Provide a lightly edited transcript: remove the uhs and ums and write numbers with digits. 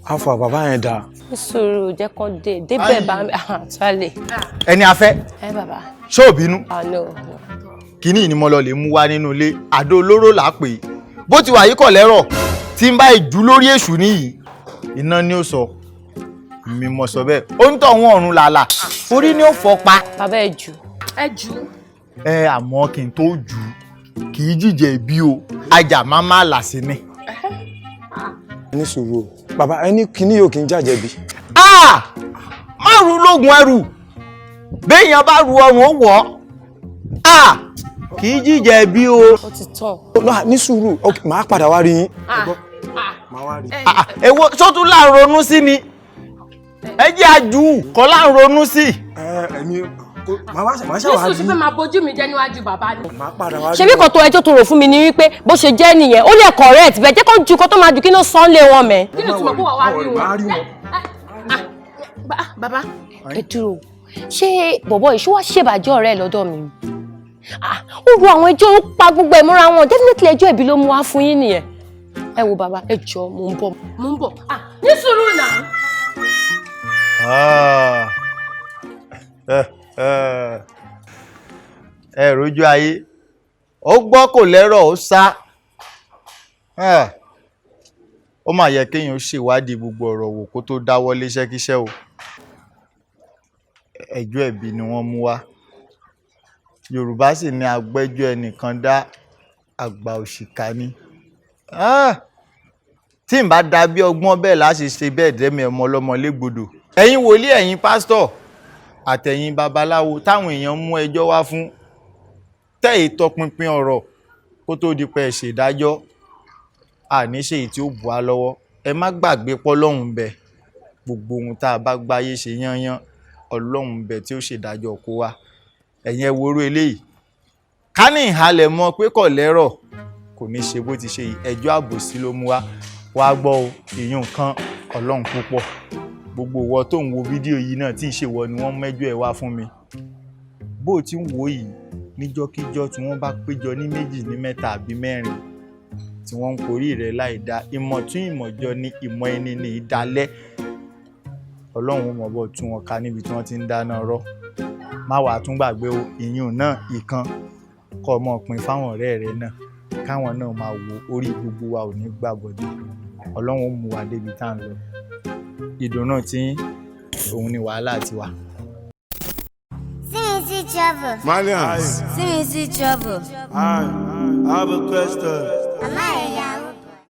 Afa bàbá yẹn dà. Sùúrù jẹ́ kó débẹ̀ bá mi àtúwálẹ̀. Ẹni afẹ́. Ẹ bàbá. Ṣé ò bínú? No. Kíní ni mo lọ lè mú wá nínú ilé. Àdó olóró là pè. Bó ti wà yí kọ̀ lẹ́rọ̀ tí ń bá ìjú lórí èṣù níyì. Iná ni ó sọ. Mi mọ̀ sọ bẹ́ẹ̀. Ó ń tọ̀ wọ́n ọ̀run làlà. Orí ni ó fọ́ pa. Bàbá ẹ jù. Àmọ́ kí n tó jù kì í jíjẹ bí o. Ajá máa máa là sí ni. Ní sùúrù o. Bàbá ẹni kíní yóò kí n jàjẹ̀bi. Má ru lóògùn ẹrù. Béèyàn bá ru ọrùn ó wọ̀ ọ́. Kì í jíjẹ bí o. Ó ti tán. Ní sùúrù, màá padà wá rí yín. Màá wá rí. Èwo sọ́tún là ń ronú sí ni. Ẹ jẹ́ àjù kọ́ là ń ronú sí. Màá ṣàwárí. Yíṣù fẹ́ máa bójú mi jẹ́ níwájú bàbá ni. Màá padà wá rí. Ṣebí kan tó ẹjọ́ tó rò fún mi ni wípé bó ṣe jẹ́ nìyẹn ó lè correct bẹ́ẹ̀ jẹ́ kó ju kó tó máa ju kí ló sán lé wọn mẹ́. Kí ni tí mo kó wà rí wọn? Bàbá. Ẹ dúró ṣé bọ̀bọ̀ ìṣó wá ṣèbàjẹ́ ọ̀rẹ́ lọ́dọ̀ mi? Ó ru àwọn ẹjọ́ ó pa gbogbo ẹ̀ mọ́ra wọn definitely ẹjọ́ ẹ̀bí ló mú wá fún yín nìyẹn. Ẹ wo bàbá ẹ jọ mò ń bọ̀. Ní sùúrù náà. Ẹ rojú ayé ó gbọ́ kò lẹ́rọ̀ ó sá. Ó mà yẹ kéèyàn ṣèwádìí gbogbo ọ̀rọ̀ wò kó tó dáwọ́ léṣẹ́kíṣẹ́ o. Ẹjọ́ ẹ̀bi ni wọ́n mú wá. Yorùbá sì ní agbẹ́jọ́ ẹnìkan dá àgbà òṣìkà ni. Tí n bá dá bí ọgbọ́n bẹ́ẹ̀ láti ṣe bẹ́ẹ̀ dẹ́mi ọmọ ọlọ́mọ légbodò. Ẹ̀yin wòlíì, ẹ̀yin pásítọ̀ àtẹ̀yin babaláwo táwọn èèyàn mú ẹjọ́ wá fún tẹ́ ìtọpinpin ọ̀rọ̀ kó tó di pé ẹ ṣèdájọ́ àníṣe èyí tí ó bù á lọ́wọ́. Ẹ má gbàgbé pọ́lọ́hun bẹ gbogbo ohun tá a bá gbáyé ṣe yányán Ọlọ́hun bẹ tí ó ṣèdájọ́ kó wá. Ẹ̀yin ẹ worú eléyìí. Ká ní ìhalẹ̀ mọ̀ pé kò lẹ́rọ̀ kò ní ṣe bó ti ṣe ẹjọ́ àbòsí ló mú wá. Wá gbọ́ o ìyún kan Ọlọ́run púpọ̀. Gbogbo ìwọ tó ń wo fídíò yìí náà tí ìṣèwọ ni wọ́n mẹ́jọ ẹ̀ wá fún mi. Bó ti ń wò yìí níjọ́kíjọ́ tí wọ́n bá péjọ ní méjì ní mẹ́ta àbí mẹ́rin tí wọ́n ń korí rẹ̀ láì dá ìmọ̀ tún ìmọ̀jọ ní ìmọ̀ ẹni ní ìdálẹ́. Ọlọ́run mọ̀ bọ́ tún wọn ká níbi tí wọ́n ti ń dáná rọ́. Má wàá tún gbàgbé o ìyún náà ìkan kọ́ ọmọ pin fáwọn ọ̀rẹ́ rẹ̀ náà káwọn náà máa wo orí gbogbo wa ò ní gbàbọ̀dé. Ọlọ́run ó mú wa débi tá à ń lọ. Ìdùnnú tí òun ni wàhálà tiwa. Travel. Malians. Travel. I have a question.